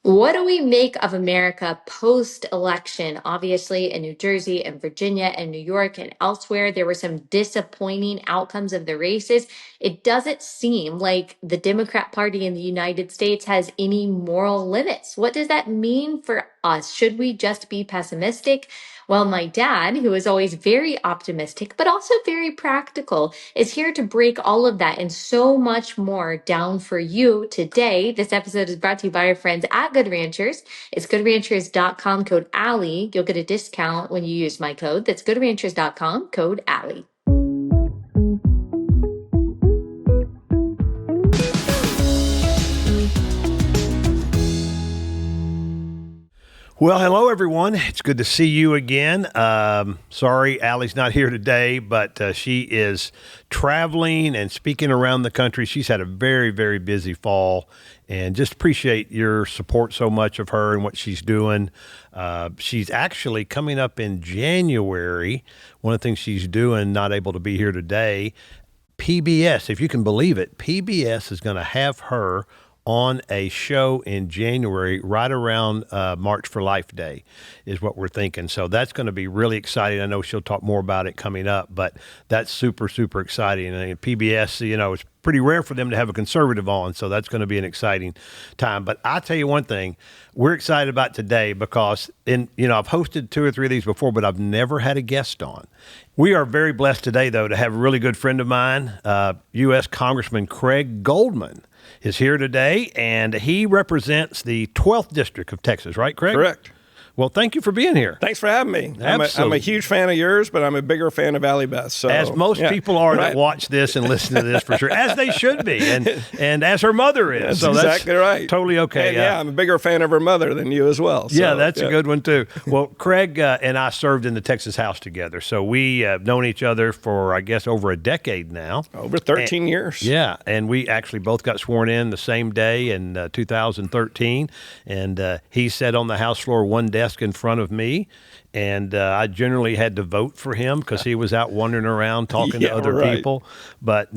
What do we make of America post-election? Obviously, in New Jersey and Virginia and New York and elsewhere, there were some disappointing outcomes of the races. It doesn't seem like the Democrat Party in the United States has any moral limits. What does that mean for us? Should we just be pessimistic? Well, my dad, who is always very optimistic, but also very practical, is here to break all of that and so much more down for you today. This episode is brought to you by our friends at Good Ranchers. It's goodranchers.com, code Allie. You'll get a discount when you use my code. That's goodranchers.com, code Allie. Well, hello, everyone. It's good to see you again. Sorry, Allie's not here today, but she is traveling and speaking around the country. She's had a very, very busy fall, and just appreciate your support so much of her and what she's doing. She's actually coming up in January. One of the things she's doing, not able to be here today, PBS, if you can believe it, PBS is going to have her on a show in January, right around March for Life Day, is what we're thinking. So that's going to be really exciting. I know she'll talk more about it coming up, but that's super, super exciting. And PBS, it's pretty rare for them to have a conservative on, so that's going to be an exciting time. But I'll tell you one thing, we're excited about today because I've hosted 2 or 3 of these before, but I've never had a guest on. We are very blessed today, though, to have a really good friend of mine, U.S. Congressman Craig Goldman is here today, and he represents the 12th District of Texas, right, Craig? Correct. Well, thank you for being here. Thanks for having me. I'm a huge fan of yours, but I'm a bigger fan of Allie Beth. So, as most people are that watch this and listen to this, for sure, as they should be, and as her mother is. That's exactly right. Totally okay. And I'm a bigger fan of her mother than you as well. So, that's a good one, too. Well, Craig and I served in the Texas House together, so we have known each other for, I guess, over a decade now. Over 13 years. Yeah, and we actually both got sworn in the same day in 2013, and he sat on the House floor, one desk in front of me, and I generally had to vote for him because he was out wandering around talking to other people. But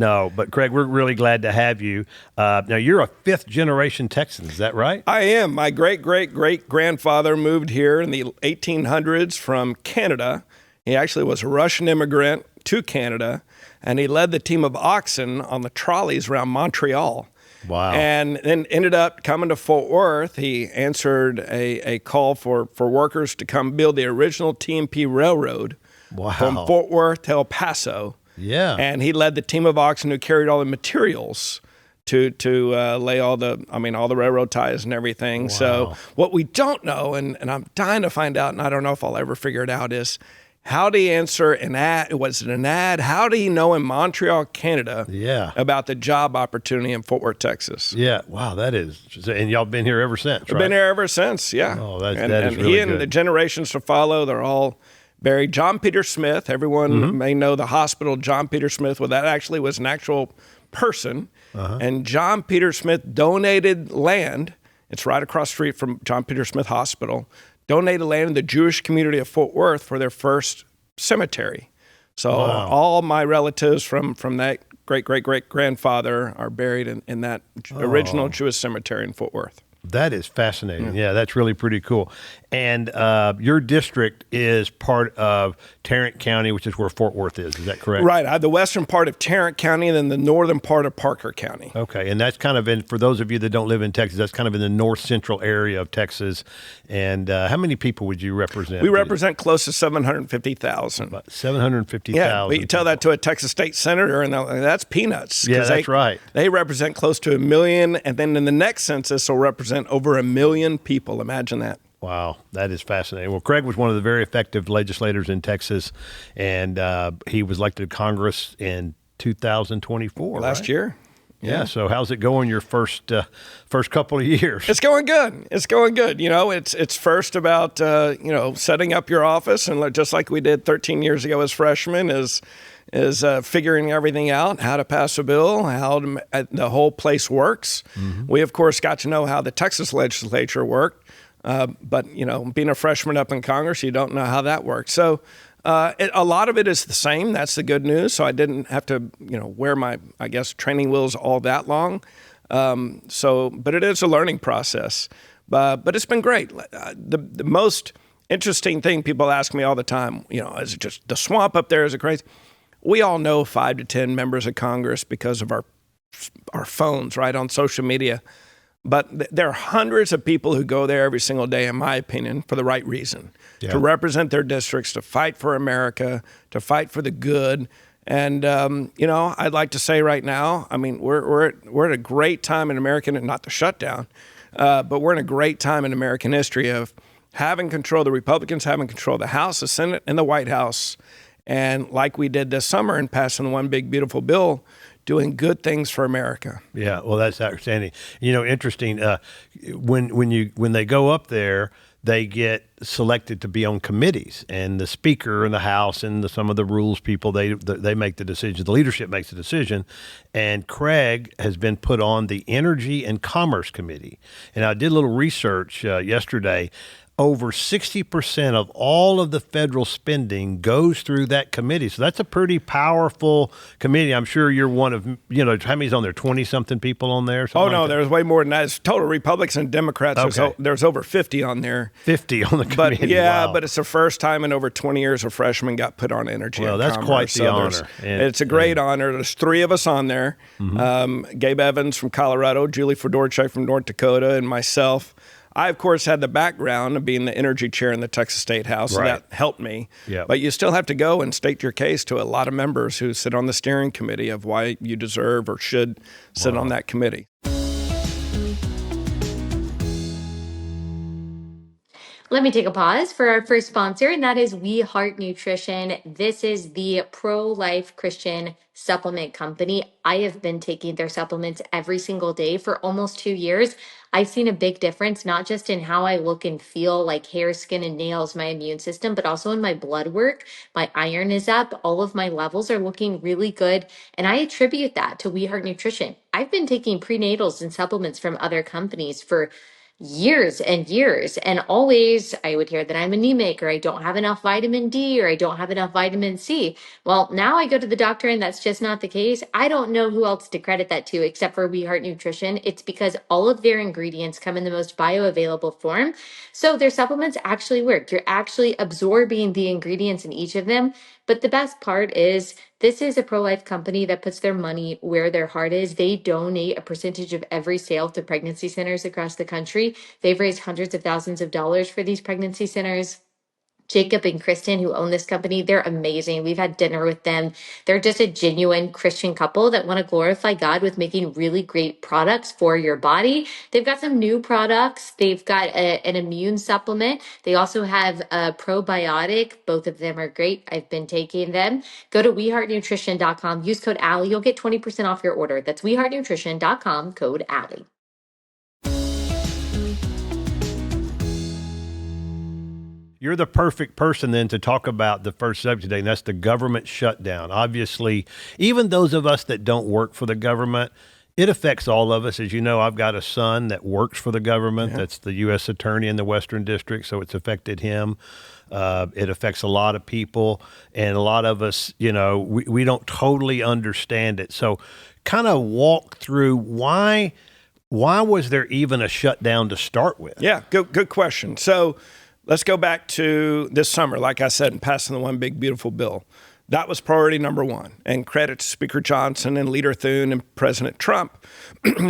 Craig, we're really glad to have you. Now, you're a 5th-generation Texan, is that right? I am. My great-great-great-grandfather moved here in the 1800s from Canada. He actually was a Russian immigrant to Canada, and he led the team of oxen on the trolleys around Montreal. Wow. And then ended up coming to Fort Worth. He answered a call for workers to come build the original TMP Railroad from Fort Worth to El Paso. Yeah. And he led the team of oxen who carried all the materials to lay all the railroad ties and everything. Wow. So what we don't know, and I'm dying to find out, and I don't know if I'll ever figure it out, is how do you answer an ad? Was it an ad? How do you know in Montreal, Canada, about the job opportunity in Fort Worth, Texas? Yeah, wow, that is, and y'all been here ever since, right? We've been here ever since, yeah. Oh, that is and really he good. And the generations to follow, they're all buried. John Peter Smith, everyone may know the hospital John Peter Smith. Well, that actually was an actual person, and John Peter Smith donated land. It's right across the street from John Peter Smith Hospital. Donated land in the Jewish community of Fort Worth for their first cemetery. So all my relatives from that great-great-great-grandfather are buried in that original Jewish cemetery in Fort Worth. That is fascinating. Yeah, that's really pretty cool. And your district is part of Tarrant County, which is where Fort Worth is. Is that correct? Right. The western part of Tarrant County and then the northern part of Parker County. Okay. And that's kind of for those of you that don't live in Texas, that's kind of in the north central area of Texas. And how many people would you represent? We represent close to 750,000. About 750,000. Yeah, but you tell that to a Texas state senator, and that's peanuts. Yeah, that's right. They represent close to 1 million, and then in the next census, they'll represent over 1 million people. Imagine that. Wow, that is fascinating. Well, Craig was one of the very effective legislators in Texas, and he was elected to Congress in 2024. Last year. Yeah. So how's it going your first couple of years? It's going good. It's going good. It's first about, setting up your office, and just like we did 13 years ago as freshmen, is figuring everything out, how to pass a bill, how the whole place works. We, of course, got to know how the Texas legislature worked. But, being a freshman up in Congress, you don't know how that works. So a lot of it is the same. That's the good news. So I didn't have to, wear my, training wheels all that long. But it is a learning process. But it's been great. The most interesting thing people ask me all the time, is it just the swamp up there? Is it crazy? We all know 5 to 10 members of Congress because of our phones, right, on social media. But there are hundreds of people who go there every single day, in my opinion, for the right reason, to represent their districts, to fight for America, to fight for the good. And, I'd like to say right now, I mean, we're at a great time in American, not the shutdown, but we're in a great time in American history of having control, the Republicans having control of the House, the Senate, and the White House. And like we did this summer in passing the one big, beautiful bill, doing good things for America. Yeah, well, that's outstanding. Interesting. When they go up there, they get selected to be on committees, and the Speaker in the House and some of the rules people they make the decision. The leadership makes the decision, and Craig has been put on the Energy and Commerce Committee. And I did a little research yesterday. Over 60% of all of the federal spending goes through that committee. So that's a pretty powerful committee. I'm sure you're one of, how many's on there? 20-something people on there? Oh, no, there's way more than that. It's total Republicans and Democrats. Okay. There's over 50 on there. 50 on the committee. Wow. But it's the first time in over 20 years a freshman got put on Energy and that's Commerce. quite the honor. It's a great honor. There's 3 of us on there. Mm-hmm. Gabe Evans from Colorado, Julie Fedorchak from North Dakota, and myself. I, of course, had the background of being the energy chair in the Texas State House, so that helped me. Yep. But you still have to go and state your case to a lot of members who sit on the steering committee of why you deserve or should sit on that committee. Let me take a pause for our first sponsor, and that is We Heart Nutrition. This is the pro-life Christian supplement company. I have been taking their supplements every single day for almost 2 years. I've seen a big difference, not just in how I look and feel, like hair, skin, and nails, my immune system, but also in my blood work. My iron is up. All of my levels are looking really good. And I attribute that to We Heart Nutrition. I've been taking prenatals and supplements from other companies for years and years. And always I would hear that I'm anemic, or I don't have enough vitamin D, or I don't have enough vitamin C. Well, now I go to the doctor and that's just not the case. I don't know who else to credit that to except for We Heart Nutrition. It's because all of their ingredients come in the most bioavailable form. So their supplements actually work. You're actually absorbing the ingredients in each of them. But the best part is this is a pro-life company that puts their money where their heart is. They donate a percentage of every sale to pregnancy centers across the country. They've raised hundreds of thousands of dollars for these pregnancy centers. Jacob and Kristen, who own this company, they're amazing. We've had dinner with them. They're just a genuine Christian couple that want to glorify God with making really great products for your body. They've got some new products. They've got an immune supplement. They also have a probiotic. Both of them are great. I've been taking them. Go to weheartnutrition.com. Use code Allie. You'll get 20% off your order. That's weheartnutrition.com, code Allie. You're the perfect person then to talk about the first subject today, and that's the government shutdown. Obviously, even those of us that don't work for the government, it affects all of us. As you know, I've got a son that works for the government. That's the U.S. attorney in the Western District, so it's affected him. It affects a lot of people, and a lot of us, we don't totally understand it. So kind of walk through why was there even a shutdown to start with? Yeah, good question. So let's go back to this summer, like I said, in passing the one big, beautiful bill. That was priority number 1. And credit to Speaker Johnson and Leader Thune and President Trump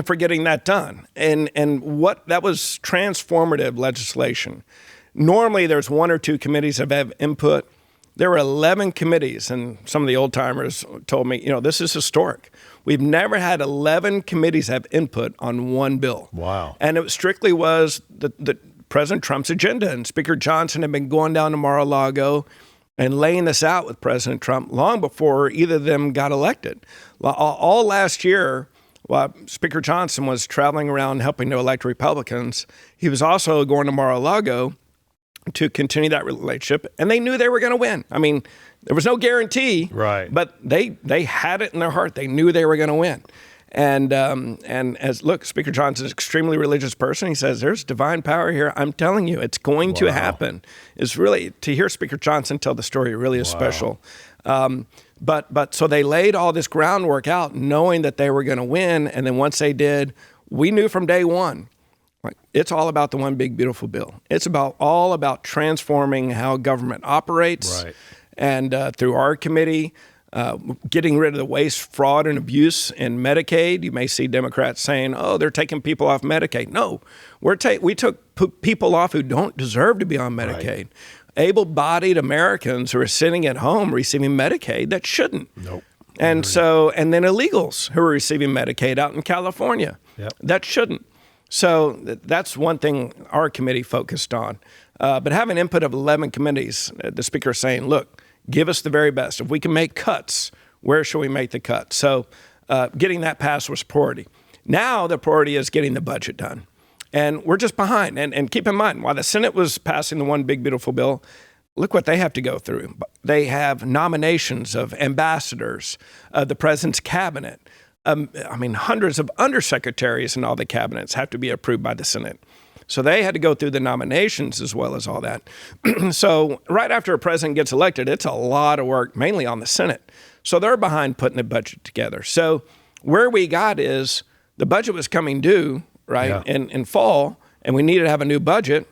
for getting that done. And what that was transformative legislation. Normally, there's 1 or 2 committees that have input. There were 11 committees, and some of the old timers told me, this is historic. We've never had 11 committees have input on one bill. Wow. And it strictly was the President Trump's agenda. And Speaker Johnson had been going down to Mar-a-Lago and laying this out with President Trump long before either of them got elected. All last year, while Speaker Johnson was traveling around helping to elect Republicans, he was also going to Mar-a-Lago to continue that relationship, and they knew they were going to win. I mean, there was no guarantee, right? But they had it in their heart. They knew they were going to win. And Speaker Johnson is an extremely religious person. He says, there's divine power here. I'm telling you, it's going to happen. It's really, to hear Speaker Johnson tell the story really is special. But so they laid all this groundwork out knowing that they were going to win. And then once they did, we knew from day one Like, it's all about the one big beautiful bill. It's all about transforming how government operates, Right. and through our committee, getting rid of the waste, fraud, and abuse in Medicaid. You may see Democrats saying, "Oh, they're taking people off Medicaid." No, we took people off who don't deserve to be on Medicaid. Right. Able-bodied Americans who are sitting at home receiving Medicaid that shouldn't. Nope. And and then illegals who are receiving Medicaid out in California that shouldn't. So that's one thing our committee focused on. But having input of 11 committees, the speaker is saying, look, give us the very best. If we can make cuts, where should we make the cuts? So getting that passed was priority. Now the priority is getting the budget done. And we're just behind. And keep in mind, while the Senate was passing the one big beautiful bill, look what they have to go through. They have nominations of ambassadors, the president's cabinet. Hundreds of undersecretaries and all the cabinets have to be approved by the Senate. So they had to go through the nominations as well as all that. So right after a president gets elected, it's a lot of work, mainly on the Senate. So they're behind putting the budget together. So where we got is the budget was coming due, right, in fall, and we needed to have a new budget.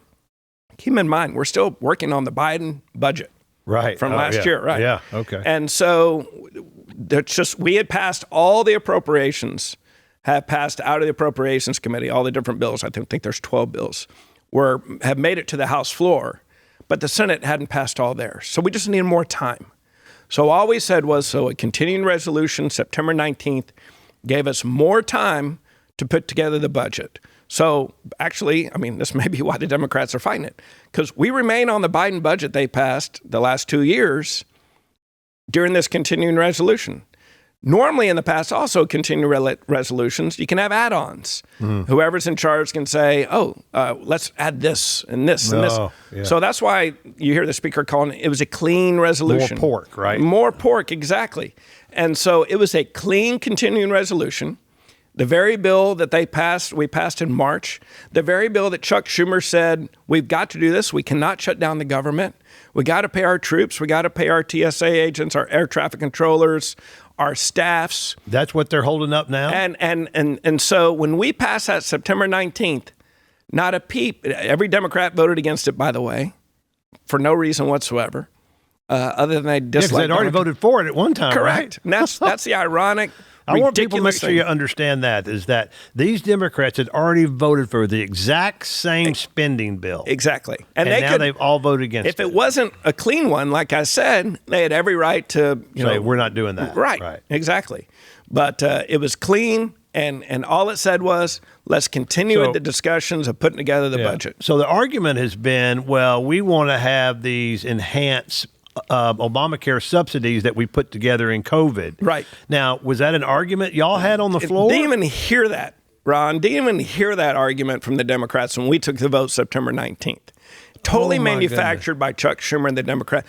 Keep in mind, we're still working on the Biden budget from last year, right? Yeah, okay. And so we had passed all the appropriations, have passed out of the Appropriations Committee, all the different bills. I think there's 12 bills, have made it to the House floor, but the Senate hadn't passed all theirs. So we just needed more time. So all we said was, a continuing resolution, September 19th, gave us more time to put together the budget. So actually, this may be why the Democrats are fighting it, because we remain on the Biden budget they passed the last 2 years during this continuing resolution. Normally in the past, also continuing resolutions, you can have add-ons. Whoever's in charge can say, let's add this and this and this. Yeah. So that's why you hear the speaker calling it was a clean resolution. More pork, right? More pork, exactly. And so it was a clean continuing resolution. The very bill that we passed in March, the very bill that Chuck Schumer said, we've got to do this. We cannot shut down the government. We got to pay our troops. We got to pay our TSA agents, our air traffic controllers, our staffs. That's what they're holding up now? And so when we passed that September 19th, not a peep. Every Democrat voted against it, by the way, for no reason whatsoever, other than they disliked it. Because they'd already voted for it at one time, correct. Right? And that's the ironic, I want people to make ridiculous sure you understand is that these Democrats had already voted for the exact same spending bill. Exactly. And now they've all voted against it. If it wasn't a clean one, like I said, they had every right to say, we're not doing that. Right. Exactly. But it was clean, and all it said was, let's continue with the discussions of putting together the budget. So the argument has been, well, we want to have these enhanced Obamacare subsidies that we put together in COVID. Right. Now, was that an argument y'all had on the floor? Didn't even hear that, Ron. Didn't even hear that argument from the Democrats when we took the vote September 19th. Totally manufactured by Chuck Schumer and the Democrats.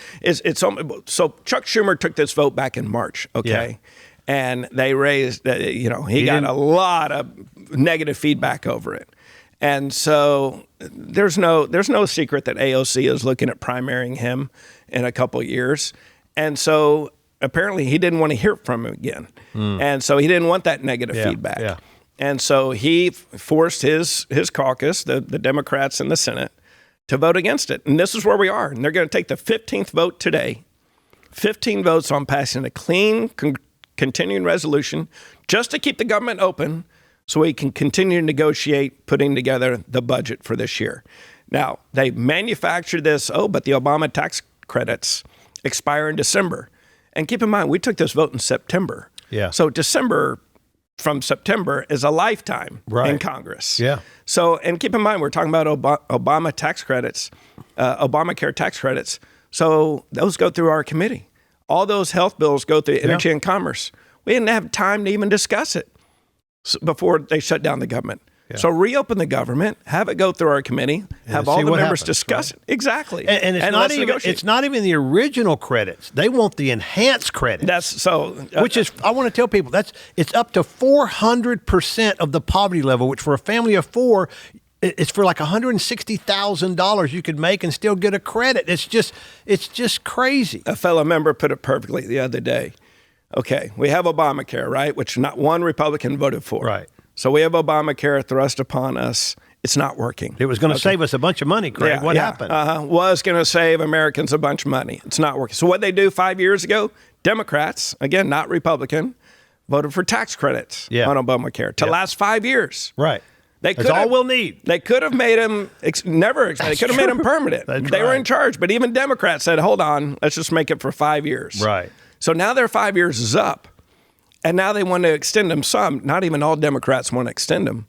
So Chuck Schumer took this vote back in March, okay? Yeah. And they raised, he got a lot of negative feedback over it. And so there's no secret that AOC is looking at primarying him in a couple of years. And so apparently he didn't want to hear from him again. And so he didn't want that negative feedback. Yeah. And so he forced his caucus, the Democrats in the Senate, to vote against it. And this is where we are. And they're going to take the 15th vote today, 15 votes on passing a clean continuing resolution just to keep the government open so we can continue to negotiate putting together the budget for this year. Now, they manufactured this, but the Obama tax credits expire in December. And keep in mind, we took this vote in September. Yeah. So from September is a lifetime in Congress. Yeah. So, and keep in mind, we're talking about Obama tax credits, Obamacare tax credits. So those go through our committee. All those health bills go through Energy and Commerce. We didn't have time to even discuss it before they shut down the government. Yeah. So reopen the government, have it go through our committee, have all the members discuss it. Exactly. And it's not even the original credits. They want the enhanced credits. Which is, I want to tell people, it's up to 400% of the poverty level, which for a family of four, it's for like $160,000 you could make and still get a credit. It's just crazy. A fellow member put it perfectly the other day. Okay, we have Obamacare, right, which not one Republican voted for. Right. So we have Obamacare thrust upon us It's not working. It was going to save us a bunch of money, Craig. What happened? Was going to save Americans a bunch of money. It's not working. So what they do 5 years ago, Democrats, again, not Republican, voted for tax credits on Obamacare to last 5 years. Right. That's all we'll need. They could have made them they could have made them permanent. They were in charge. But even Democrats said, hold on, let's just make it for 5 years. Right. So now their 5 years is up. And now they want to extend them some. Not even all Democrats want to extend them.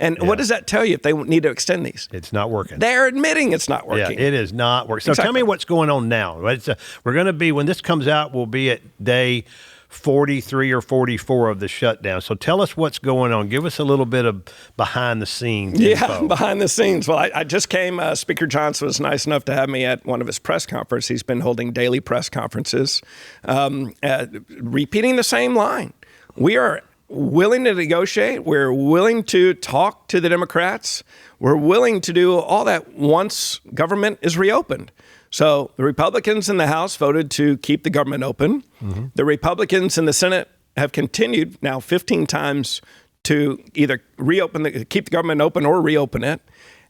And what does that tell you if they need to extend these? It's not working. They're admitting it's not working. Yeah, it is not working. So tell me what's going on now. We're going to be, when this comes out, we'll be at day 43 or 44 of the shutdown. So tell us what's going on. Give us a little bit of behind the scenes info. Behind the scenes. Well, I just came. Speaker Johnson was nice enough to have me at one of his press conferences. He's been holding daily press conferences, repeating the same line. We are willing to negotiate. We're willing to talk to the Democrats. We're willing to do all that once government is reopened. So the Republicans in the House voted to keep the government open. Mm-hmm. The Republicans in the Senate have continued now 15 times to either keep the government open or reopen it.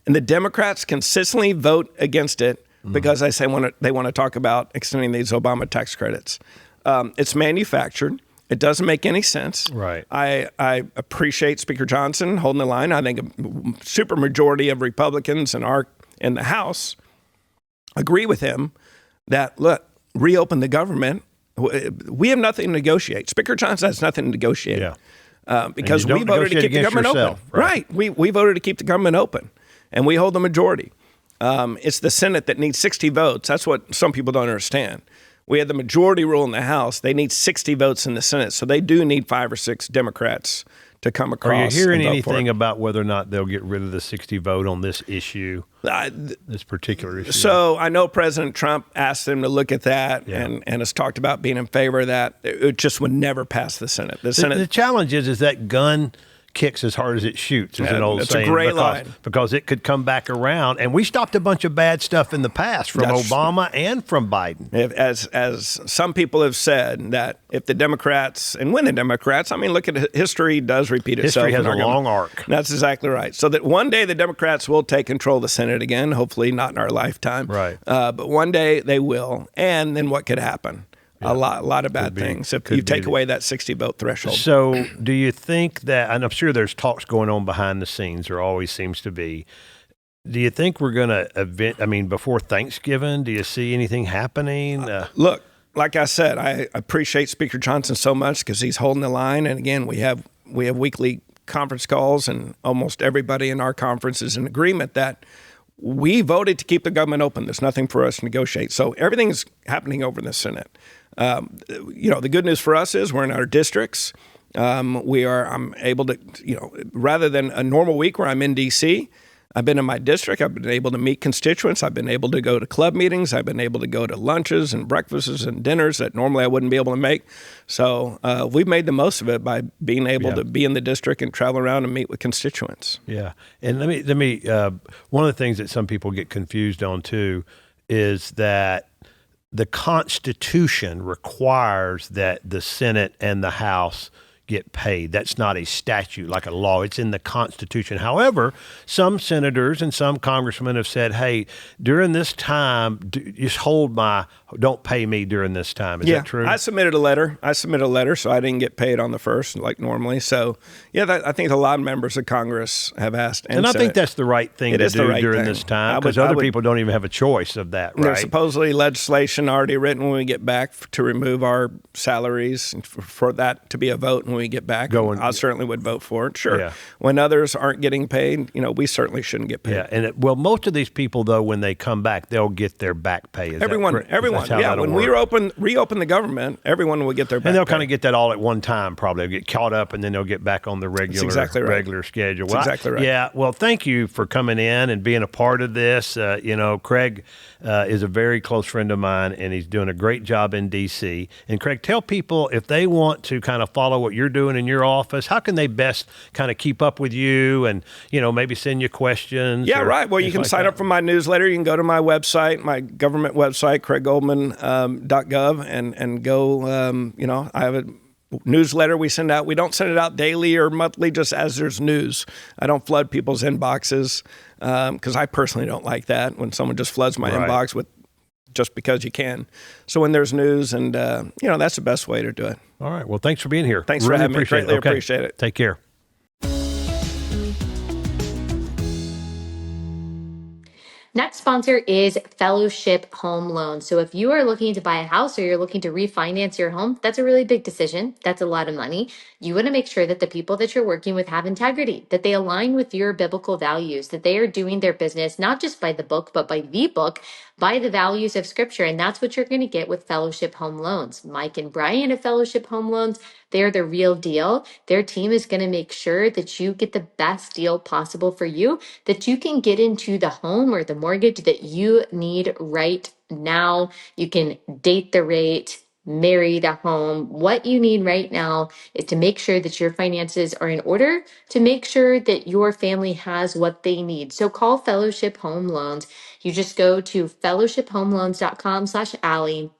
And the Democrats consistently vote against it because they want to talk about extending these Obama tax credits. It's manufactured. It doesn't make any sense. Right. I appreciate Speaker Johnson holding the line. I think a super majority of Republicans in the House agree with him that, look, reopen the government. We have nothing to negotiate. Speaker Johnson has nothing to negotiate because we voted to keep the government open. Right. We voted to keep the government open, and we hold the majority. It's the Senate that needs 60 votes. That's what some people don't understand. We had the majority rule in the House. They need 60 votes in the Senate. So they do need 5 or 6 Democrats to come across. Are you hearing anything about whether or not they'll get rid of the 60 vote on this issue, this particular issue? So I know President Trump asked them to look at that and has talked about being in favor of that. It just would never pass the Senate. The challenge is that gun kicks as hard as it shoots, is an old saying. It's a great line. Because it could come back around. And we stopped a bunch of bad stuff in the past from Obama and from Biden. As some people have said, that if the Democrats, and when the Democrats, I mean, look at history does repeat itself. History has a long arc. That's exactly right. So that one day the Democrats will take control of the Senate again, hopefully not in our lifetime. Right. But one day they will. And then what could happen? Yeah. A lot of bad things if you take away that 60 vote threshold. So do you think that, and I'm sure there's talks going on behind the scenes, there always seems to be, do you think we're going to before Thanksgiving, do you see anything happening? Look, like I said, I appreciate Speaker Johnson so much because he's holding the line. And again, we have weekly conference calls, and almost everybody in our conference is in agreement that we voted to keep the government open. There's nothing for us to negotiate. So everything's happening over in the Senate. The good news for us is we're in our districts. I'm able to, rather than a normal week where I'm in D.C., I've been in my district. I've been able to meet constituents. I've been able to go to club meetings. I've been able to go to lunches and breakfasts and dinners that normally I wouldn't be able to make. So we've made the most of it by being able to be in the district and travel around and meet with constituents. Yeah. And let me one of the things that some people get confused on too is that the Constitution requires that the Senate and the House get paid. That's not a statute like a law. It's in the Constitution. However, some senators and some congressmen have said, hey, during this time, just don't pay me during this time. Is that true? I submitted a letter, so I didn't get paid on the first like normally. So, I think a lot of members of Congress have asked. And I think that's the right thing to do during this time because other people don't even have a choice of that, right? There's supposedly legislation already written when we get back to remove our salaries and for that to be a vote when we get back. I certainly would vote for it. Sure. Yeah. When others aren't getting paid, we certainly shouldn't get paid. Yeah. And most of these people, though, when they come back, they'll get their back pay. Everyone. Yeah. When we reopen the government, everyone will get their back pay. And they'll kind of get that all at one time, probably. They'll get caught up and then they'll get back on the regular schedule. That's exactly right. Yeah. Well, thank you for coming in and being a part of this. Craig is a very close friend of mine and he's doing a great job in D.C. And Craig, tell people if they want to kind of follow what you're doing in your office, how can they best kind of keep up with you and, maybe send you questions? Yeah, right. Well, you can sign up for my newsletter. You can go to my website, my government website, CraigGoldman.gov, and go, I have newsletter we send out. We don't send it out daily or monthly, just as there's news. I don't flood people's inboxes because I personally don't like that when someone just floods my inbox with just because you can. So when there's news, and that's the best way to do it. All right. Well, thanks for being here. Thanks for having me. Greatly appreciate it. Take care. Next sponsor is Fellowship Home Loans. So if you are looking to buy a house or you're looking to refinance your home, that's a really big decision. That's a lot of money. You want to make sure that the people that you're working with have integrity, that they align with your biblical values, that they are doing their business not just by the book, but by the book, by the values of Scripture. And that's what you're going to get with Fellowship Home Loans. Mike and Brian of Fellowship Home Loans, they're the real deal. Their team is going to make sure that you get the best deal possible for you, that you can get into the home or the mortgage that you need right now. You can date the rate, marry the home. What you need right now is to make sure that your finances are in order, to make sure that your family has what they need. So call Fellowship Home Loans. You just go to fellowshiphomeloans.com/Allie.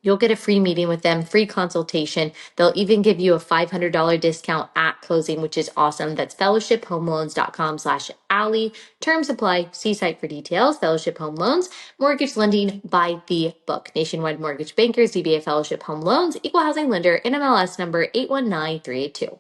You'll get a free meeting with them, free consultation. They'll even give you a $500 discount at closing, which is awesome. That's fellowshiphomeloans.com/Allie. Terms apply. See site for details. Fellowship Home Loans, mortgage lending by the book. Nationwide Mortgage Bankers, DBA Fellowship Home Loans, Equal Housing Lender, NMLS number 819382.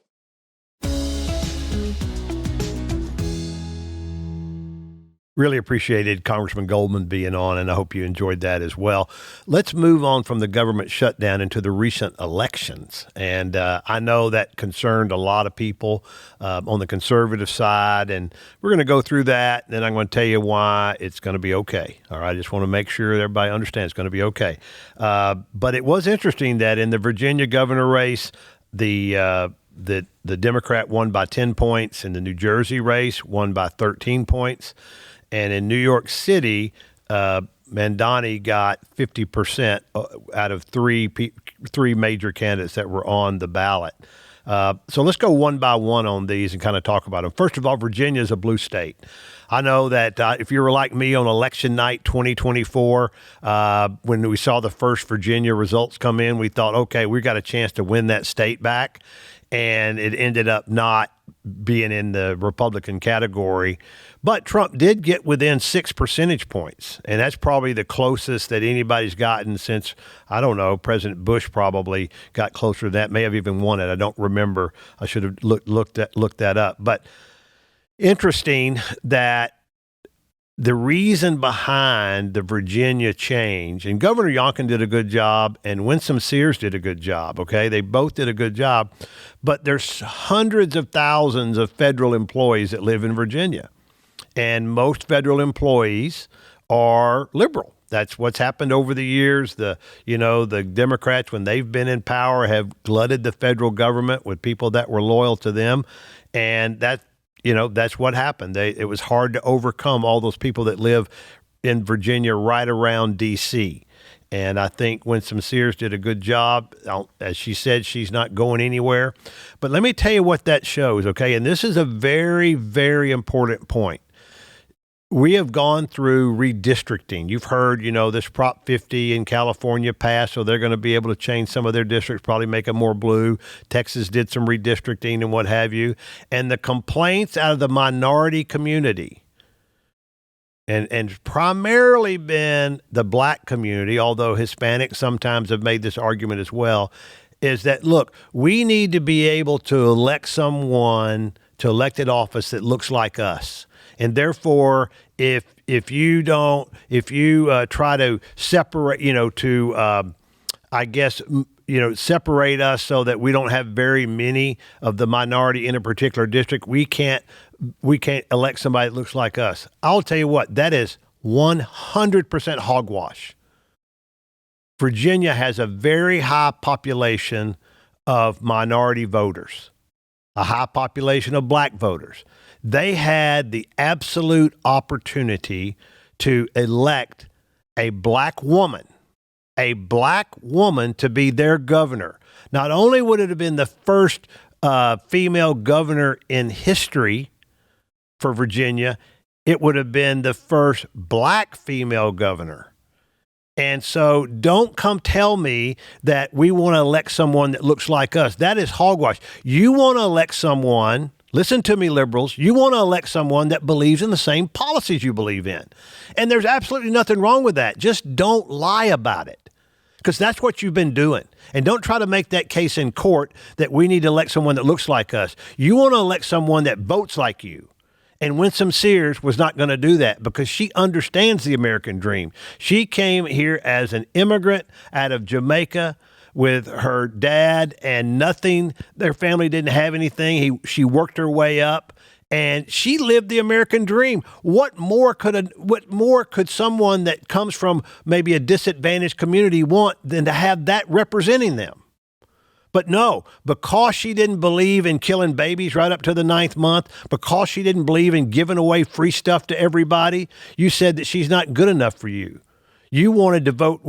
Really appreciated Congressman Goldman being on, and I hope you enjoyed that as well. Let's move on from the government shutdown into the recent elections. And I know that concerned a lot of people on the conservative side, and we're going to go through that, and then I'm going to tell you why it's going to be okay. All right, I just want to make sure everybody understands it's going to be okay. But it was interesting that in the Virginia governor race, the Democrat won by 10 points, and the New Jersey race won by 13 points. And in New York City, mamdani got 50% out of three major candidates that were on the ballot. So let's go one by one on these and kind of talk about them. First of all, Virginia is a blue state. I know that if you were like me on election night 2024, when we saw the first Virginia results come in, we thought, okay, we got a chance to win that state back. And it ended up not being in the Republican category. But Trump did get within 6 percentage points, and that's probably the closest that anybody's gotten since, I don't know, President Bush probably got closer to that, may have even won it. I don't remember. I should have looked that up. But interesting that the reason behind the Virginia change, and Governor Youngkin did a good job, and Winsome Sears did a good job, okay? They both did a good job. But there's hundreds of thousands of federal employees that live in Virginia. And most federal employees are liberal. That's what's happened over the years. The Democrats, when they've been in power, have glutted the federal government with people that were loyal to them. And that's what happened. It was hard to overcome all those people that live in Virginia right around D.C. And I think Winsome Sears did a good job. As she said, she's not going anywhere. But let me tell you what that shows, okay? And this is a very, very important point. We have gone through redistricting. You've heard, this Prop 50 in California passed, so they're going to be able to change some of their districts, probably make them more blue. Texas did some redistricting and what have you. And the complaints out of the minority community, and primarily been the black community, although Hispanics sometimes have made this argument as well, is that, look, we need to be able to elect someone to elected office that looks like us. And therefore, if you try to separate, separate us so that we don't have very many of the minority in a particular district, we can't elect somebody that looks like us. I'll tell you what, that is 100% hogwash. Virginia has a very high population of minority voters, a high population of black voters. They had the absolute opportunity to elect a black woman to be their governor. Not only would it have been the first female governor in history for Virginia, it would have been the first black female governor. And so don't come tell me that we want to elect someone that looks like us. That is hogwash. You want to elect someone, listen to me, liberals, you want to elect someone that believes in the same policies you believe in. And there's absolutely nothing wrong with that. Just don't lie about it, because that's what you've been doing. And don't try to make that case in court that we need to elect someone that looks like us. You want to elect someone that votes like you. And Winsome Sears was not going to do that because she understands the American dream. She came here as an immigrant out of Jamaica with her dad and nothing. Their family didn't have anything. She worked her way up and she lived the American dream. What more could someone that comes from maybe a disadvantaged community want than to have that representing them? But no, because she didn't believe in killing babies right up to the 9th month, because she didn't believe in giving away free stuff to everybody, you said that she's not good enough for you. You wanted to vote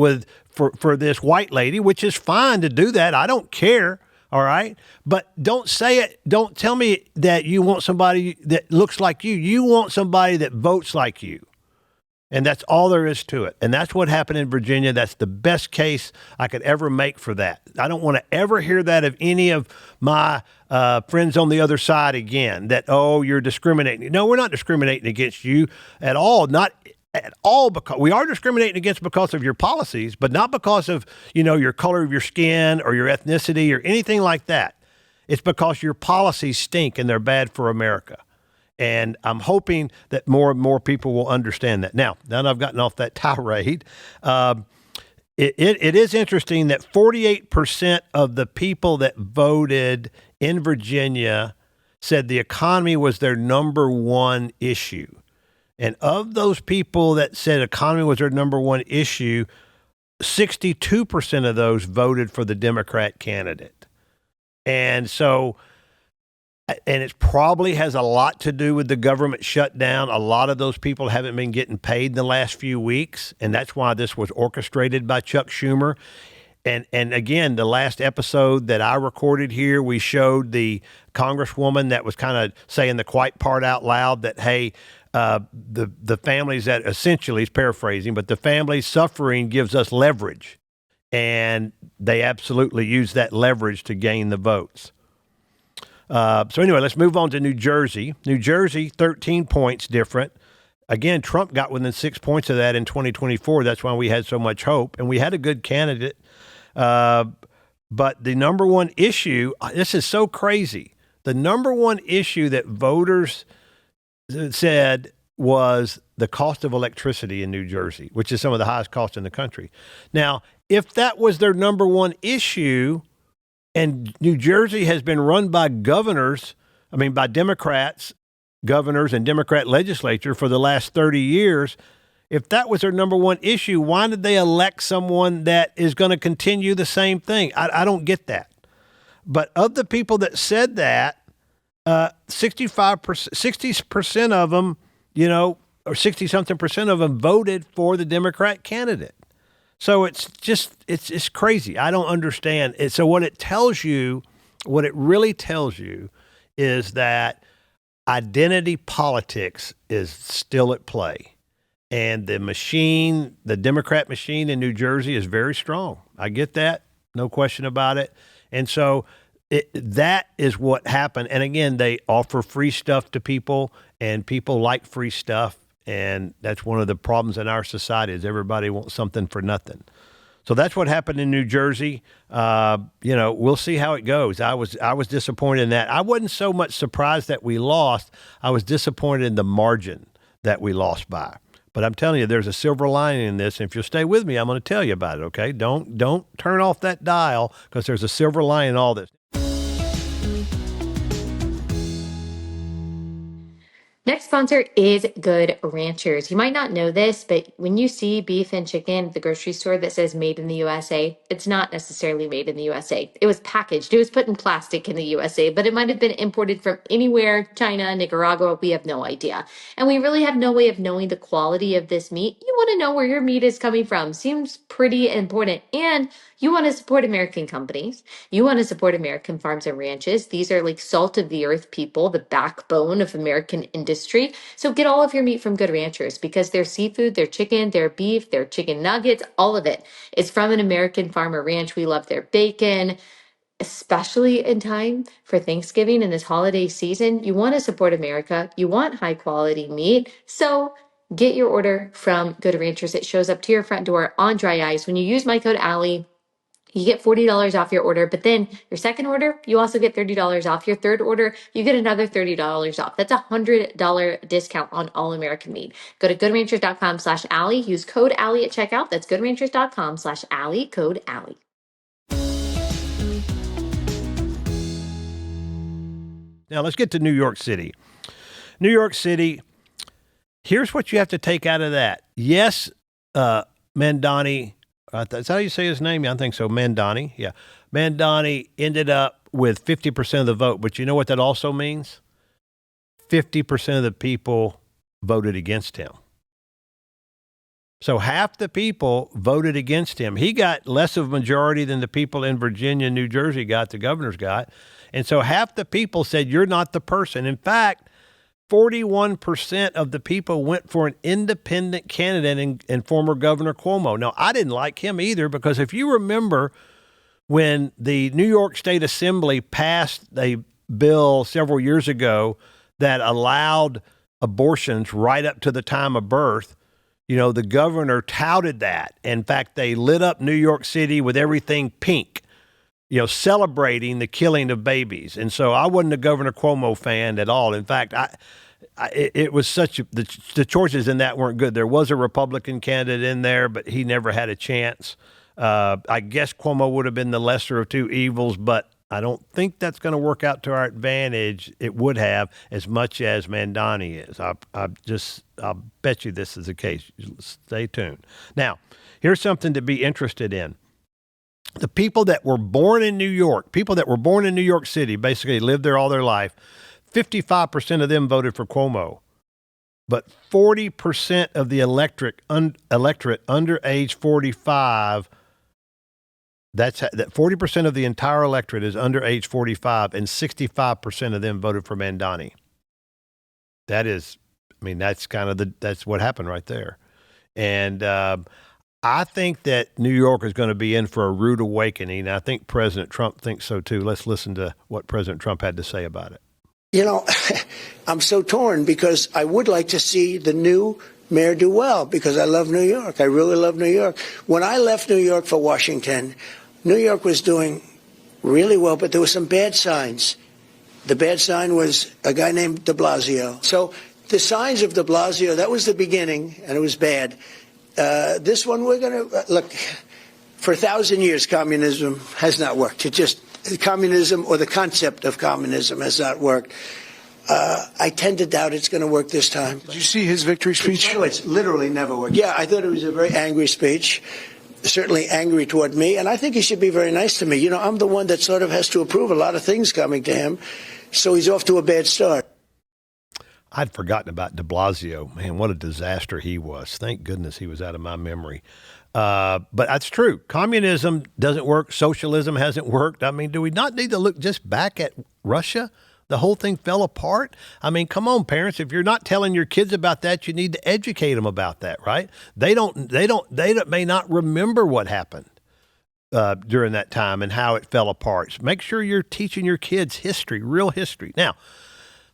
for this white lady, which is fine to do that. I don't care. All right. But don't say it. Don't tell me that you want somebody that looks like you. You want somebody that votes like you. And that's all there is to it. And that's what happened in Virginia. That's the best case I could ever make for that. I don't want to ever hear that of any of my friends on the other side again, that, oh, you're discriminating. No, we're not discriminating against you at all. Not at all, because we are discriminating against because of your policies, but not because of, your color of your skin or your ethnicity or anything like that. It's because your policies stink and they're bad for America. And I'm hoping that more and more people will understand that. Now that I've gotten off that tirade, it is interesting that 48% of the people that voted in Virginia said the economy was their number one issue. And of those people that said economy was their number one issue, 62% of those voted for the Democrat candidate. And so... And it probably has a lot to do with the government shutdown. A lot of those people haven't been getting paid in the last few weeks, and that's why this was orchestrated by Chuck Schumer. And again, the last episode that I recorded here, we showed congresswoman that was kind of saying the quiet part out loud that, hey, the families that essentially, he's paraphrasing, but the families suffering gives us leverage. And they absolutely use that leverage to gain the votes. So anyway, let's move on to New Jersey. New Jersey, 13 points different. Again, Trump got within 6 points of that in 2024. That's why we had so much hope. And we had a good candidate. But the number one issue, this is so crazy. The number one issue that voters said was the cost of electricity in New Jersey, which is some of the highest costs in the country. Now, if that was their number one issue, and New Jersey has been run by by Democrats, governors and Democrat legislature for the last 30 years. If that was their number one issue, why did they elect someone that is going to continue the same thing? I don't get that. But of the people that said that, 60% of them, or 60-something percent of them voted for the Democrat candidate. So it's crazy. I don't understand it. So what it really tells you is that identity politics is still at play. And the Democrat machine in New Jersey is very strong. I get that. No question about it. And so that is what happened. And again, they offer free stuff to people, and people like free stuff. And that's one of the problems in our society is everybody wants something for nothing. So that's what happened in New Jersey. We'll see how it goes. I was disappointed in that. I wasn't so much surprised that we lost. I was disappointed in the margin that we lost by. But I'm telling you, there's a silver lining in this. And if you'll stay with me, I'm going to tell you about it, okay? Don't turn off that dial, because there's a silver lining in all this. Next sponsor is Good Ranchers. You might not know this, but when you see beef and chicken at the grocery store that says made in the USA, it's not necessarily made in the USA. It was packaged. It was put in plastic in the USA, but it might have been imported from anywhere, China, Nicaragua, we have no idea. And we really have no way of knowing the quality of this meat. You want to know where your meat is coming from. Seems pretty important. And you want to support American companies. You want to support American farms and ranches. These are like salt of the earth people, the backbone of American industry. history. So get all of your meat from Good Ranchers because their seafood, their chicken, their beef, their chicken nuggets, all of it is from an American farmer ranch. We love their bacon, especially in time for Thanksgiving and this holiday season. You want to support America. You want high quality meat. So get your order from Good Ranchers. It shows up to your front door on dry ice. When you use my code Allie, you get $40 off your order, but then your second order, you also get $30 off. Your third order, you get another $30 off. That's a $100 discount on all American meat. Go to goodranchers.com/Allie. Use code Allie at checkout. That's goodranchers.com/Allie, code Allie. Now let's get to New York City. New York City, here's what you have to take out of that. Yes, mamdani, that's how you say his name? Yeah, I think so, mamdani. Yeah. Mamdani ended up with 50% of the vote, but you know what that also means? 50% of the people voted against him. So half the people voted against him. He got less of a majority than the people in Virginia and New Jersey got, the governors got. And so half the people said, you're not the person. In fact, 41% of the people went for an independent candidate in former Governor Cuomo. Now, I didn't like him either because if you remember when the New York State Assembly passed a bill several years ago that allowed abortions right up to the time of birth, you know, the governor touted that. In fact, they lit up New York City with everything pink, you know, celebrating the killing of babies. And so I wasn't a Governor Cuomo fan at all. In fact, it was the choices in that weren't good. There was a Republican candidate in there, but he never had a chance. I guess Cuomo would have been the lesser of two evils, but I don't think that's going to work out to our advantage. It would have as much as mamdani is. I'll bet you this is the case. Stay tuned. Now, here's something to be interested in. The people that were born in New York, people that were born in New York City, basically lived there all their life, 55% of them voted for Cuomo. But 40% of the electorate under age 45, that 40% of the entire electorate is under age 45, and 65% of them voted for mamdani. That is, I mean, that's kind of that's what happened right there. And I think that New York is going to be in for a rude awakening. I think President Trump thinks so too. Let's listen to what President Trump had to say about it. You know, I'm so torn because I would like to see the new mayor do well because I love New York. I really love New York. When I left New York for Washington, New York was doing really well, but there were some bad signs. The bad sign was a guy named de Blasio. So the signs of de Blasio, that was the beginning, and it was bad. This one, we're going to look. For 1,000 years, communism has not worked. Communism or the concept of communism has not worked. I tend to doubt it's going to work this time. Did you see his victory speech? It's literally never worked. Yeah, I thought it was a very angry speech, certainly angry toward me, and I think he should be very nice to me. You know, I'm the one that sort of has to approve a lot of things coming to him, so he's off to a bad start. I'd forgotten about de Blasio. Man, what a disaster he was. Thank goodness he was out of my memory. But that's true. Communism doesn't work. Socialism hasn't worked. I mean, do we not need to look just back at Russia? The whole thing fell apart. I mean, come on, parents. If you're not telling your kids about that, you need to educate them about that, right? They may not remember what happened during that time and how it fell apart. So make sure you're teaching your kids history, real history. Now,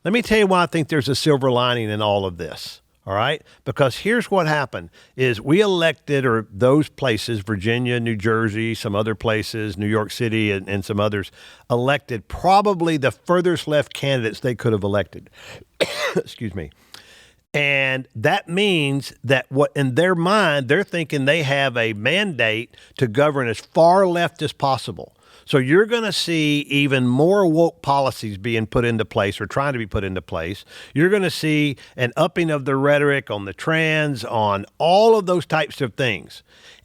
let me tell you why I think there's a silver lining in all of this. All right? Because here's what happened is we elected, or those places, Virginia, New Jersey, some other places, New York City, and some others, elected probably the furthest left candidates they could have elected. Excuse me. And that means that what in their mind, they're thinking they have a mandate to govern as far left as possible. So you're going to see even more woke policies being put into place or trying to be put into place. You're going to see an upping of the rhetoric on the trans, on all of those types of things.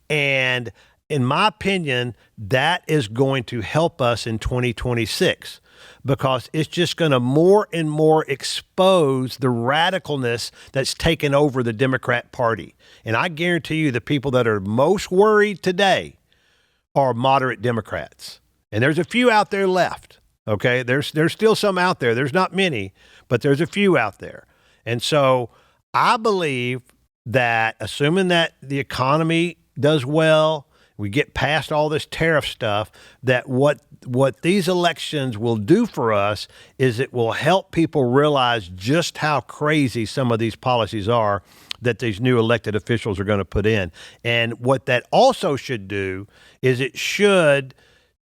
And in my opinion, that is going to help us in 2026 because it's just going to more and more expose the radicalness that's taken over the Democrat Party. And I guarantee you the people that are most worried today are moderate Democrats. And there's a few out there left, okay? There's still some out there. There's not many, but there's a few out there. And so I believe that assuming that the economy does well, we get past all this tariff stuff, that what these elections will do for us is it will help people realize just how crazy some of these policies are that these new elected officials are going to put in. And what that also should do is it should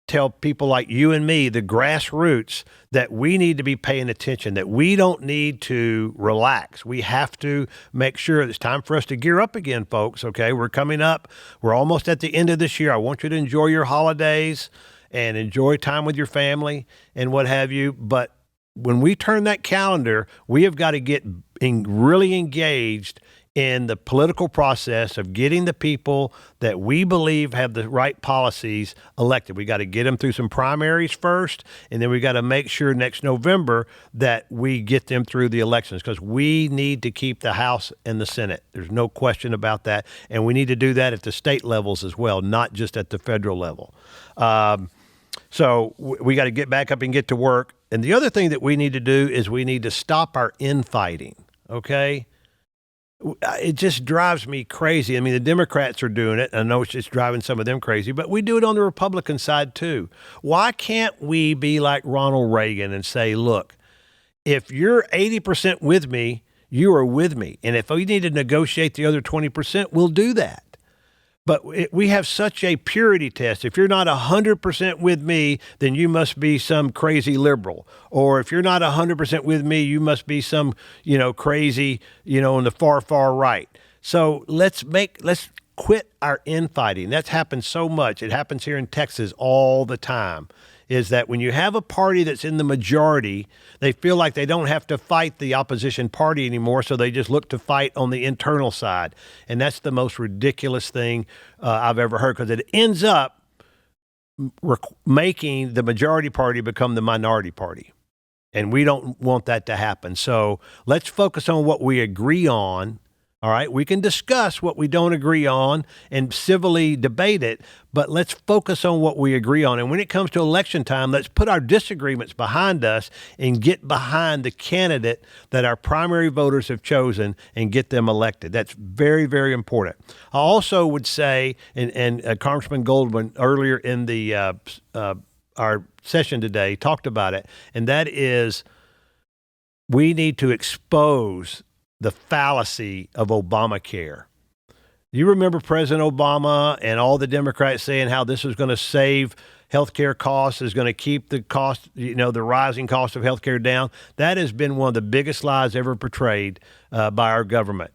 tell people like you and me, the grassroots, that we need to be paying attention, that we don't need to relax. We have to make sure it's time for us to gear up again, folks. Okay, we're coming up. We're almost at the end of this year. I want you to enjoy your holidays and enjoy time with your family and what have you. But when we turn that calendar, we have got to get really engaged in the political process of getting the people that we believe have the right policies elected. We got to get them through some primaries first, and then we got to make sure next November that we get them through the elections, because we need to keep the House and the Senate. There's no question about that, and we need to do that at the state levels as well, not just at the federal level. So we got to get back up and get to work. And the other thing that we need to do is we need to stop our infighting, okay? It just drives me crazy. I mean, the Democrats are doing it. I know it's driving some of them crazy, but we do it on the Republican side too. Why can't we be like Ronald Reagan and say, look, if you're 80% with me, you are with me. And if we need to negotiate the other 20%, we'll do that. But we have such a purity test. If you're not 100% with me, then you must be some crazy liberal. Or if you're not 100% with me, you must be some, crazy, on the far, far right. So let's quit our infighting. That's happened so much. It happens here in Texas all the time. Is that when you have a party that's in the majority, they feel like they don't have to fight the opposition party anymore, so they just look to fight on the internal side. And that's the most ridiculous thing I've ever heard, because it ends up making the majority party become the minority party. And we don't want that to happen. So let's focus on what we agree on. All right, we can discuss what we don't agree on and civilly debate it, but let's focus on what we agree on. And when it comes to election time, let's put our disagreements behind us and get behind the candidate that our primary voters have chosen and get them elected. That's very, very important. I also would say, and Congressman Goldman earlier in the our session today talked about it, and that is we need to expose the fallacy of Obamacare. You remember President Obama and all the Democrats saying how this was going to save healthcare costs, is going to keep the cost, the rising cost of healthcare down. That has been one of the biggest lies ever portrayed by our government.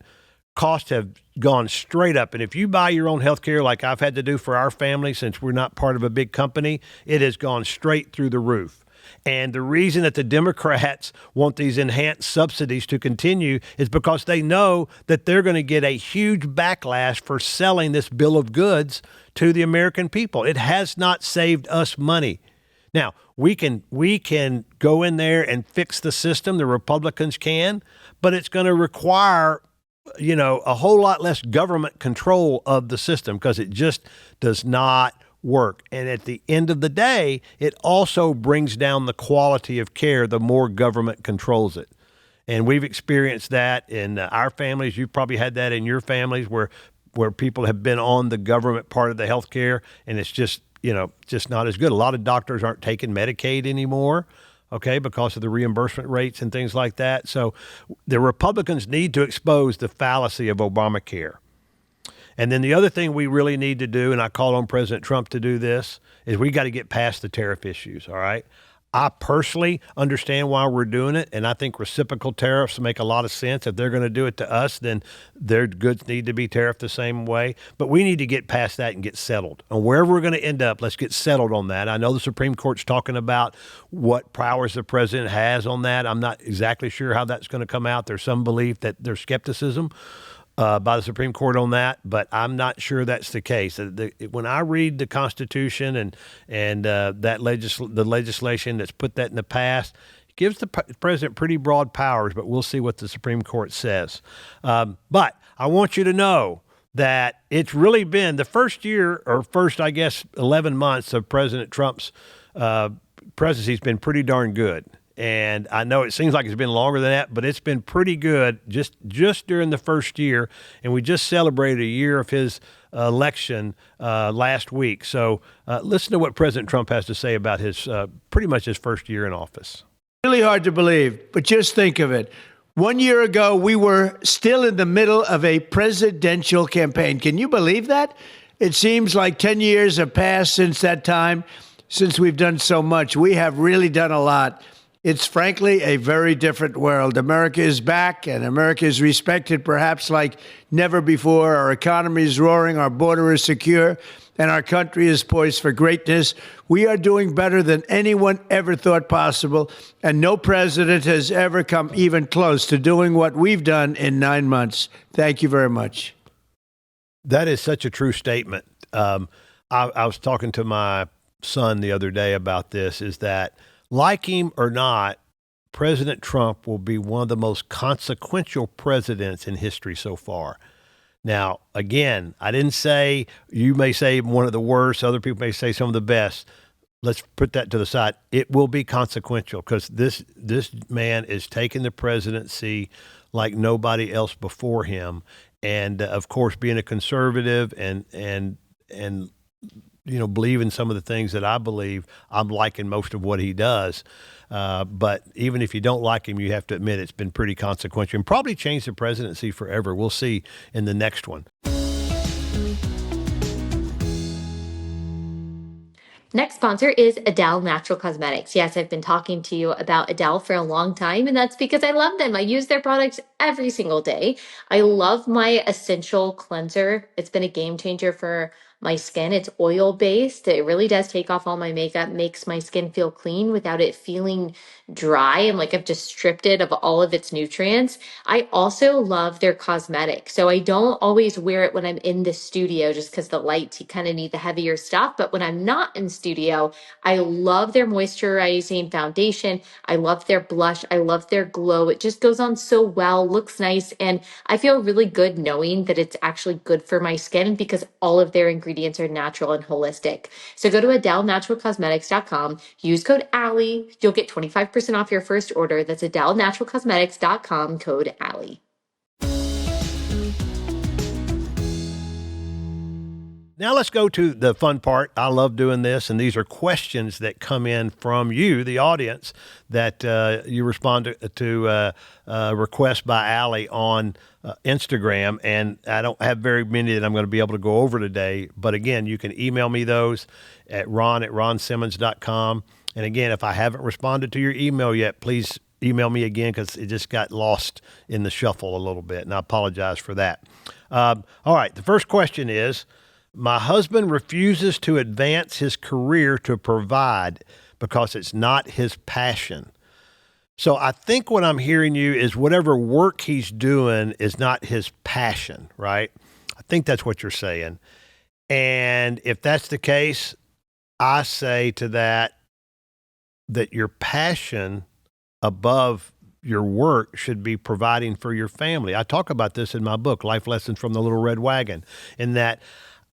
Costs have gone straight up. And if you buy your own healthcare like I've had to do for our family, since we're not part of a big company, it has gone straight through the roof. And the reason that the Democrats want these enhanced subsidies to continue is because they know that they're going to get a huge backlash for selling this bill of goods to the American people. It has not saved us money. Now, we can go in there and fix the system. The Republicans can, but it's going to require, a whole lot less government control of the system, because it just does not work. And at the end of the day, it also brings down the quality of care the more government controls it. And we've experienced that in our families. You've probably had that in your families where people have been on the government part of the health care, and it's just not as good. A lot of doctors aren't taking Medicaid anymore, okay, because of the reimbursement rates and things like that. So the Republicans need to expose the fallacy of Obamacare. And then the other thing we really need to do, and I call on President Trump to do this, is we got to get past the tariff issues, all right? I personally understand why we're doing it, and I think reciprocal tariffs make a lot of sense. If they're going to do it to us, then their goods need to be tariffed the same way. But we need to get past that and get settled. And wherever we're going to end up, let's get settled on that. I know the Supreme Court's talking about what powers the president has on that. I'm not exactly sure how that's going to come out. There's some belief that there's skepticism by the Supreme Court on that, but I'm not sure that's the case. When I read the Constitution and the legislation that's put that in the past, it gives the president pretty broad powers, but we'll see what the Supreme Court says. But I want you to know that it's really been the first 11 months of President Trump's presidency has been pretty darn good. And I know it seems like it's been longer than that, but it's been pretty good just during the first year. And we just celebrated a year of his election last week. So listen to what President Trump has to say about his pretty much his first year in office. Really hard to believe, but just think of it. 1 year ago, we were still in the middle of a presidential campaign. Can you believe that? It seems like 10 years have passed since that time, since we've done so much. We have really done a lot. It's frankly a very different world. America is back, and America is respected perhaps like never before. Our economy is roaring, our border is secure, and our country is poised for greatness. We are doing better than anyone ever thought possible, and no president has ever come even close to doing what we've done in 9 months. Thank you very much. That is such a true statement. I was talking to my son the other day about this, is that like him or not, President Trump will be one of the most consequential presidents in history so far. Now, again, I didn't say, you may say one of the worst, other people may say some of the best. Let's put that to the side. It will be consequential because this man is taking the presidency like nobody else before him. And of course, being a conservative and believe in some of the things that I believe, I'm liking most of what he does. But even if you don't like him, you have to admit it's been pretty consequential and probably changed the presidency forever. We'll see in the next one. Next sponsor is Adele Natural Cosmetics. Yes, I've been talking to you about Adele for a long time, and that's because I love them. I use their products every single day. I love my essential cleanser. It's been a game changer for my skin. It's oil-based. It really does take off all my makeup, makes my skin feel clean without it feeling dry and like I've just stripped it of all of its nutrients. I also love their cosmetics. So I don't always wear it when I'm in the studio just because the lights, you kind of need the heavier stuff. But when I'm not in studio, I love their moisturizing foundation. I love their blush. I love their glow. It just goes on so well, looks nice. And I feel really good knowing that it's actually good for my skin because all of their ingredients are natural and holistic. So go to AdeleNaturalCosmetics.com, use code Allie. You'll get 25% off your first order. That's AdeleNaturalCosmetics.com, code Allie. Now let's go to the fun part. I love doing this, and these are questions that come in from you, the audience, that you respond to requests by Allie on Instagram, and I don't have very many that I'm going to be able to go over today, but again, you can email me those at ron@ronsimmons.com, and again, if I haven't responded to your email yet, please email me again because it just got lost in the shuffle a little bit, and I apologize for that. All right, the first question is, my husband refuses to advance his career to provide because it's not his passion. So I think what I'm hearing you is whatever work he's doing is not his passion, right? I think that's what you're saying. And if that's the case, I say to that your passion above your work should be providing for your family. I talk about this in my book, Life Lessons from the Little Red Wagon, in that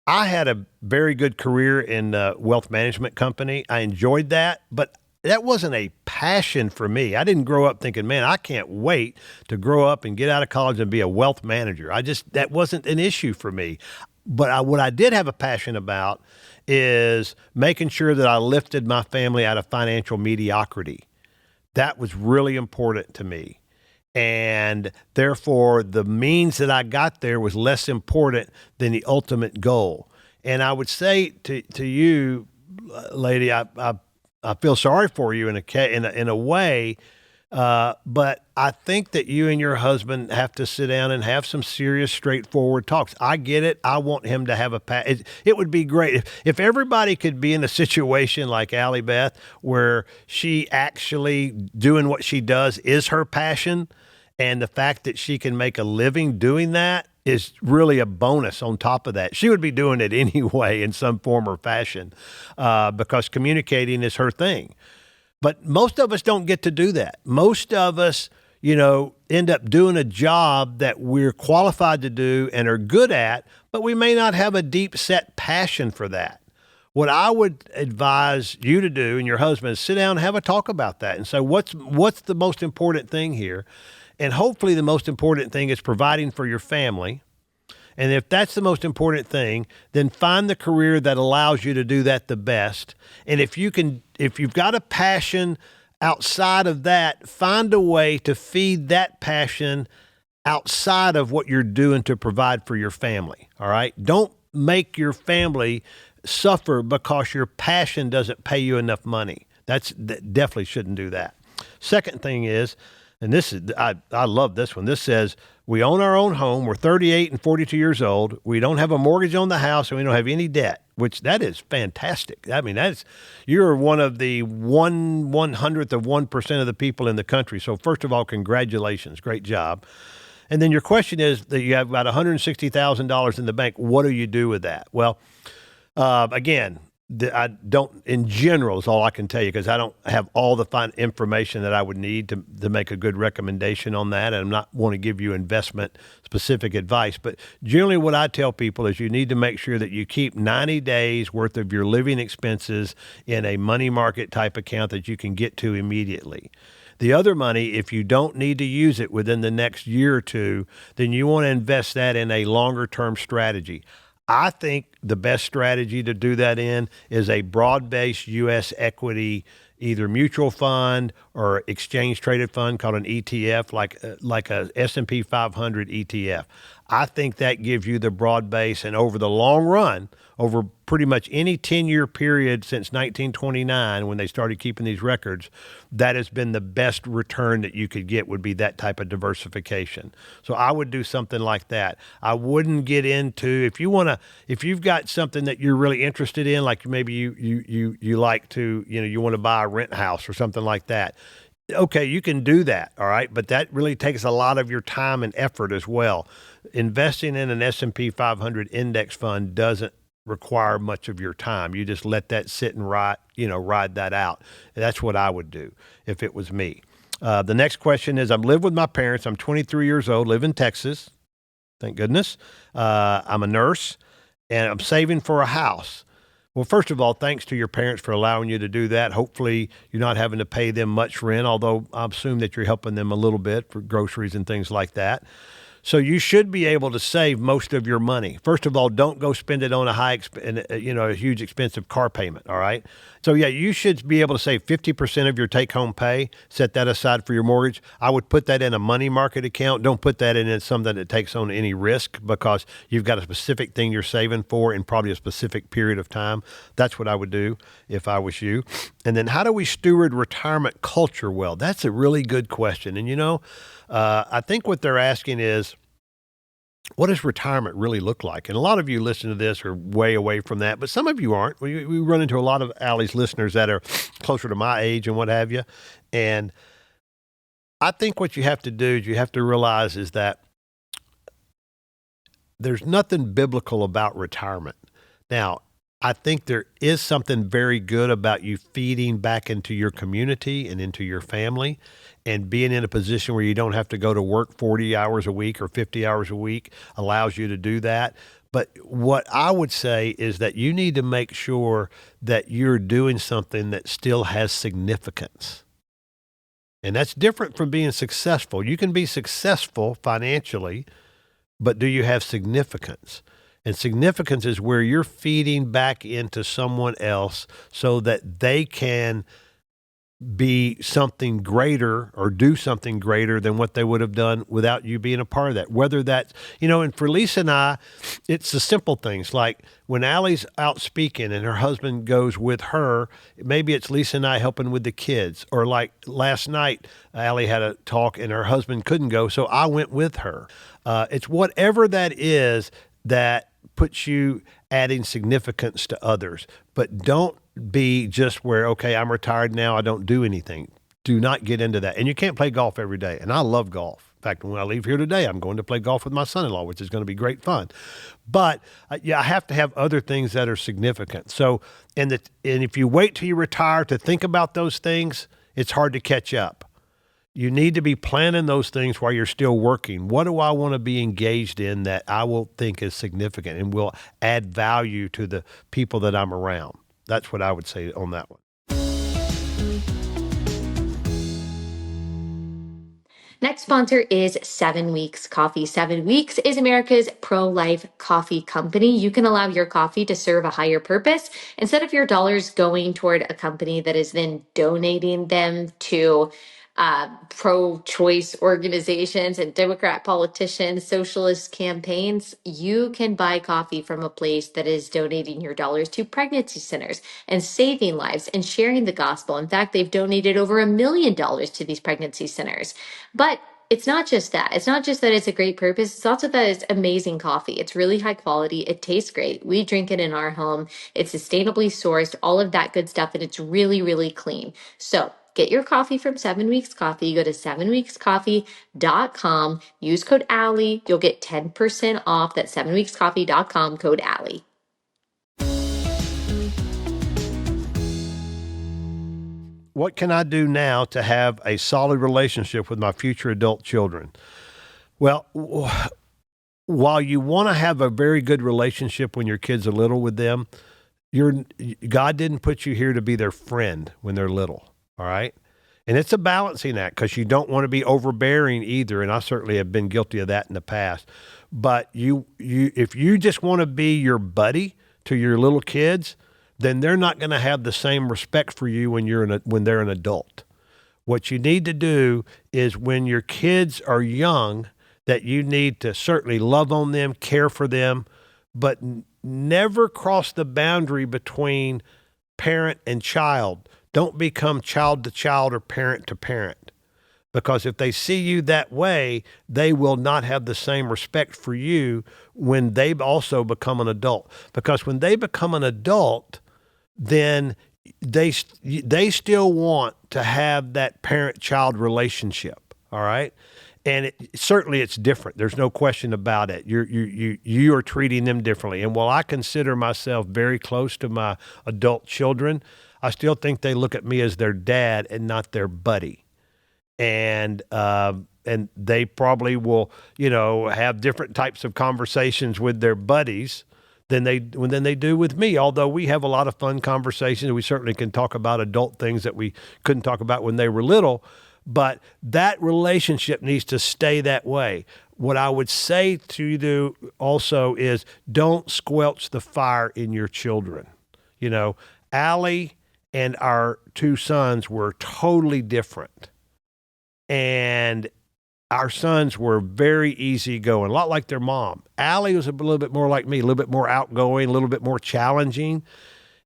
I had a very good career in a wealth management company. I enjoyed that, but that wasn't a passion for me. I didn't grow up thinking, man, I can't wait to grow up and get out of college and be a wealth manager. That wasn't an issue for me. But what I did have a passion about is making sure that I lifted my family out of financial mediocrity. That was really important to me. And therefore, the means that I got there was less important than the ultimate goal. And I would say to you, lady, I feel sorry for you in a way, but I think that you and your husband have to sit down and have some serious, straightforward talks. I get it. I want him to have it would be great if everybody could be in a situation like Allie Beth, where she actually doing what she does is her passion. And the fact that she can make a living doing that is really a bonus on top of that. She would be doing it anyway in some form or fashion because communicating is her thing. But most of us don't get to do that. Most of us, end up doing a job that we're qualified to do and are good at, but we may not have a deep set passion for that. what I would advise you to do and your husband is sit down and have a talk about that and say, what's the most important thing here? And hopefully the most important thing is providing for your family. And if that's the most important thing, then find the career that allows you to do that the best. And if you've got a passion outside of that, find a way to feed that passion outside of what you're doing to provide for your family. All right. Don't make your family suffer because your passion doesn't pay you enough money. That definitely shouldn't do that. Second thing is, and this is, I love this one. This says, we own our own home. We're 38 and 42 years old. We don't have a mortgage on the house, and we don't have any debt, which that is fantastic. I mean, you're one of the 1/100th of 1% of the people in the country. So first of all, congratulations. Great job. And then your question is that you have about $160,000 in the bank. What do you do with that? Well, again, I don't, in general, is all I can tell you, because I don't have all the fine information that I would need to make a good recommendation on that. And I'm not want to give you investment specific advice. But generally what I tell people is you need to make sure that you keep 90 days worth of your living expenses in a money market type account that you can get to immediately. The other money, if you don't need to use it within the next year or two, then you want to invest that in a longer term strategy. I think the best strategy to do that in is a broad-based U.S. equity, either mutual fund or exchange traded fund called an ETF, like a S&P 500 ETF. I think that gives you the broad base, and over the long run, over pretty much any 10-year period since 1929 when they started keeping these records, that has been the best return that you could get, would be that type of diversification. So I would do something like that. I wouldn't get into, if you've got something that you're really interested in, like maybe you like to, you want to buy a rent house or something like that. Okay, you can do that, all right, but that really takes a lot of your time and effort as well. Investing in an S&P 500 index fund doesn't require much of your time. You just let that sit and ride that out. That's what I would do if it was me. The next question is, I live with my parents. I'm 23 years old, live in Texas. Thank goodness. I'm a nurse, and I'm saving for a house. Well, first of all, thanks to your parents for allowing you to do that. Hopefully you're not having to pay them much rent, although I assume that you're helping them a little bit for groceries and things like that. So you should be able to save most of your money. First of all, don't go spend it on a huge expensive car payment. All right. So yeah, you should be able to save 50% of your take-home pay. Set that aside for your mortgage. I would put that in a money market account. Don't put that in something that takes on any risk, because you've got a specific thing you're saving for in probably a specific period of time. That's what I would do if I was you. And then, how do we steward retirement culture well? That's a really good question. And I think what they're asking is, what does retirement really look like? And a lot of you listen to this are way away from that, but some of you aren't. We run into a lot of Allie's listeners that are closer to my age and what have you. And I think what you have to do is you have to realize is that there's nothing biblical about retirement. Now, I think there is something very good about you feeding back into your community and into your family, and being in a position where you don't have to go to work 40 hours a week or 50 hours a week allows you to do that. But what I would say is that you need to make sure that you're doing something that still has significance. And that's different from being successful. You can be successful financially, but do you have significance? And significance is where you're feeding back into someone else so that they can be something greater or do something greater than what they would have done without you being a part of that. Whether that's, and for Lisa and I, it's the simple things, like when Allie's out speaking and her husband goes with her, maybe it's Lisa and I helping with the kids. Or like last night, Allie had a talk and her husband couldn't go, so I went with her. It's whatever that is that puts you adding significance to others. But don't be just where, okay, I'm retired now, I don't do anything. Do not get into that. And you can't play golf every day. And I love golf. In fact, when I leave here today, I'm going to play golf with my son-in-law, which is going to be great fun. But I have to have other things that are significant. So, and if you wait till you retire to think about those things, it's hard to catch up. you need to be planning those things while you're still working. What do I want to be engaged in that I will think is significant and will add value to the people that I'm around? That's what I would say on that one. Next sponsor is 7 Weeks Coffee. 7 Weeks is America's pro-life coffee company. You can allow your coffee to serve a higher purpose instead of your dollars going toward a company that is then donating them to pro-choice organizations and Democrat politicians, socialist campaigns. You can buy coffee from a place that is donating your dollars to pregnancy centers and saving lives and sharing the gospel. In fact, they've donated over $1 million to these pregnancy centers. But it's not just that. It's not just that it's a great purpose. It's also that it's amazing coffee. It's really high quality. It tastes great. We drink it in our home. It's sustainably sourced, all of that good stuff. And it's really, really clean. So get your coffee from 7 Weeks Coffee. Go to 7weekscoffee.com. Use code Allie. You'll get 10% off. That's 7weekscoffee.com, code Allie. What can I do now to have a solid relationship with my future adult children? Well, while you want to have a very good relationship when your kids are little with them, God didn't put you here to be their friend when they're little, all right? And it's a balancing act because you don't want to be overbearing either, and I certainly have been guilty of that in the past. But if you just want to be your buddy to your little kids, then they're not going to have the same respect for you when they're an adult. What you need to do is when your kids are young, that you need to certainly love on them, care for them, but never cross the boundary between parent and child. Don't become child to child or parent to parent. Because if they see you that way, they will not have the same respect for you when they also become an adult. Because when they become an adult, then they still want to have that parent-child relationship, all right? And certainly it's different. There's no question about it. You are treating them differently. And while I consider myself very close to my adult children, I still think they look at me as their dad and not their buddy. And they probably will, have different types of conversations with their buddies than they do with me. Although we have a lot of fun conversations, we certainly can talk about adult things that we couldn't talk about when they were little. But that relationship needs to stay that way. What I would say to you also is don't squelch the fire in your children. Allie and our two sons were totally different. And our sons were very easygoing, a lot like their mom. Allie was a little bit more like me, a little bit more outgoing, a little bit more challenging.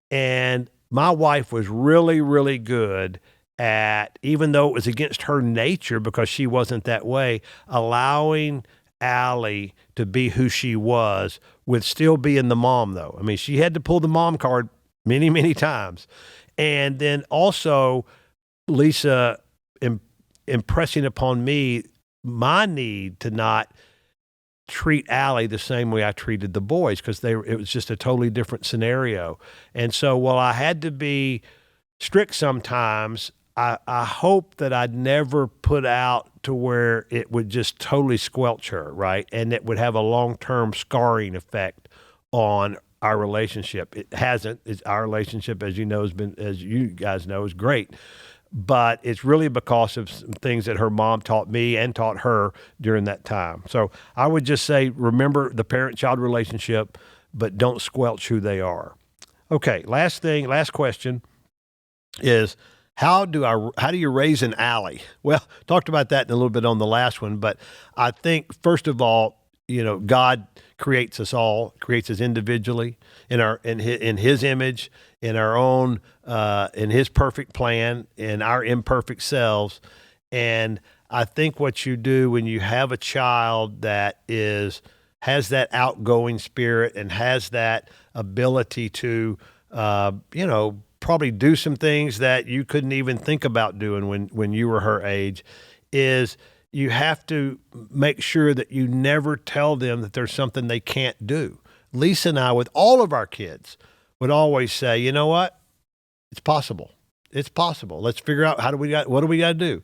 And my wife was really, really good at, even though it was against her nature because she wasn't that way, allowing Allie to be who she was with still being the mom, though. I mean, she had to pull the mom card many, many times. And then also Lisa impressing upon me my need to not treat Allie the same way I treated the boys because it was just a totally different scenario. And so while I had to be strict sometimes, I hope that I'd never put out to where it would just totally squelch her, right? And it would have a long-term scarring effect on our relationship. It hasn't. Our relationship, as you guys know, is great. But it's really because of some things that her mom taught me and taught her during that time. So I would just say, remember the parent-child relationship, but don't squelch who they are. Okay, last question is, how do you raise an Allie? Well, talked about that a little bit on the last one, but I think first of all, God creates us all, creates us individually in His image, in our own, in His perfect plan, in our imperfect selves. And I think what you do when you have a child that has that outgoing spirit and has that ability to, probably do some things that you couldn't even think about doing when you were her age, is you have to make sure that you never tell them that there's something they can't do. Lisa and I, with all of our kids, would always say, you know what? It's possible. It's possible. Let's figure out what do we got to do?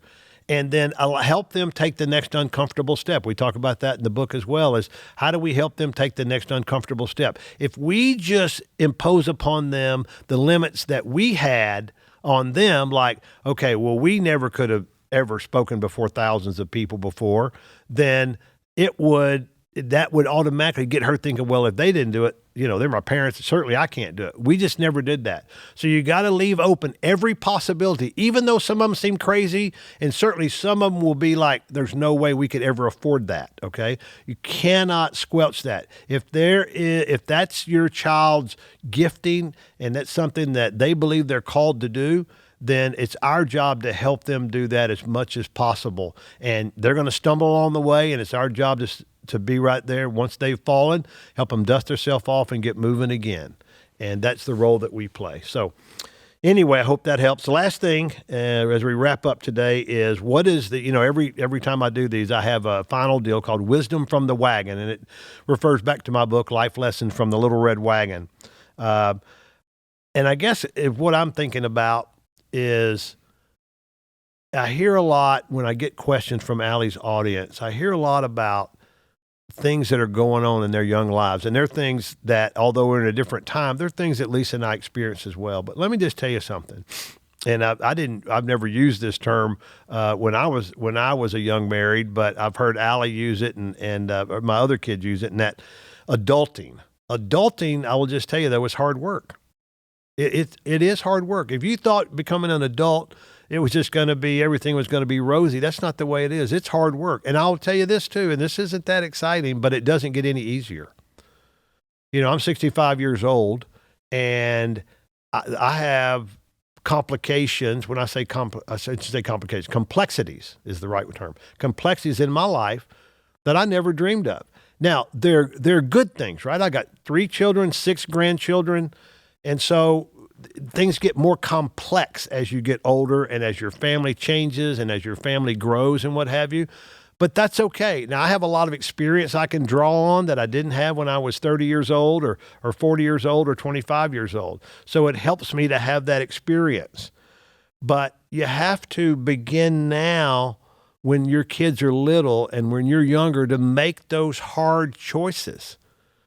and then I'll help them take the next uncomfortable step. We talk about that in the book as well, is how do we help them take the next uncomfortable step? If we just impose upon them the limits that we had on them, like, okay, well, we never could have ever spoken before thousands of people before, then that would automatically get her thinking, well, if they didn't do it, they're my parents. Certainly I can't do it. We just never did that. So you got to leave open every possibility, even though some of them seem crazy. And certainly some of them will be like, there's no way we could ever afford that. Okay. You cannot squelch that. If that's your child's gifting and that's something that they believe they're called to do, then it's our job to help them do that as much as possible. And they're going to stumble along the way, and it's our job to be right there once they've fallen, help them dust themselves off and get moving again. And that's the role that we play. So anyway, I hope that helps. The last thing, as we wrap up today, is what is every time I do these, I have a final deal called Wisdom from the Wagon, and it refers back to my book, Life Lessons from the Little Red Wagon. And I guess what I'm thinking about is I hear a lot when I get questions from Allie's audience. I hear a lot about things that are going on in their young lives. And they're things that, although we're in a different time, they're things that Lisa and I experience as well. But let me just tell you something. And I've never used this term when I was a young married, but I've heard Allie use it and my other kids use it. And that adulting, I will just tell you, that was hard work. It is hard work. If you thought becoming an adult, it was just going to be, everything was going to be rosy, that's not the way it is. It's hard work. And I'll tell you this too, and this isn't that exciting, but it doesn't get any easier. I'm 65 years old, and I have complications. When I say complications, complexities is the right term. Complexities in my life that I never dreamed of. Now, they're good things, right? I got 3 children, 6 grandchildren. And so things get more complex as you get older and as your family changes and as your family grows and what have you. But that's okay. Now, I have a lot of experience I can draw on that I didn't have when I was 30 years old or 40 years old or 25 years old. So it helps me to have that experience. But you have to begin now when your kids are little and when you're younger to make those hard choices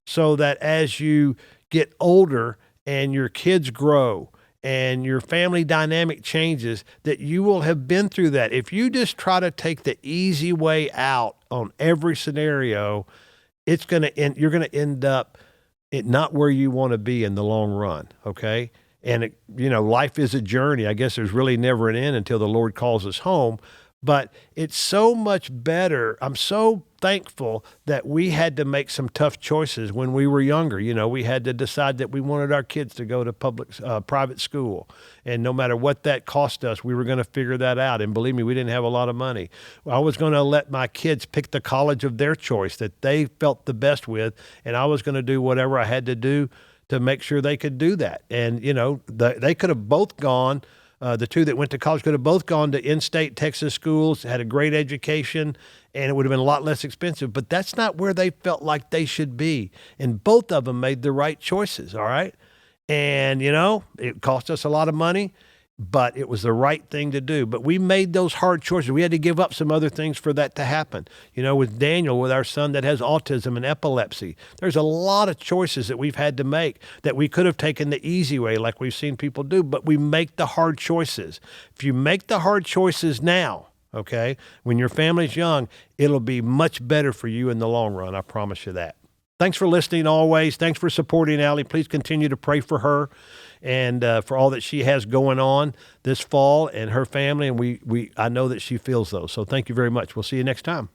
so that as you get older and your kids grow and your family dynamic changes, that you will have been through that. If you just try to take the easy way out on every scenario, you're going to end up not where you want to be in the long run. Okay. And life is a journey. I guess there's really never an end until the Lord calls us home. But it's so much better. I'm so thankful that we had to make some tough choices when we were younger. We had to decide that we wanted our kids to go to private school. And no matter what that cost us, we were going to figure that out. And believe me, we didn't have a lot of money. I was going to let my kids pick the college of their choice that they felt the best with. And I was going to do whatever I had to do to make sure they could do that. And, they could have both gone. The 2 that went to college could have both gone to in-state Texas schools, had a great education, and it would have been a lot less expensive. But that's not where they felt like they should be. And both of them made the right choices, all right? And, it cost us a lot of money, but it was the right thing to do. But we made those hard choices. We had to give up some other things for that to happen. With Daniel, with our son that has autism and epilepsy, there's a lot of choices that we've had to make that we could have taken the easy way like we've seen people do, but we make the hard choices. If you make the hard choices now, okay, when your family's young, it'll be much better for you in the long run. I promise you that. Thanks for listening always. Thanks for supporting Allie. Please continue to pray for her and for all that she has going on this fall and her family. And I know that she feels those. So thank you very much. We'll see you next time.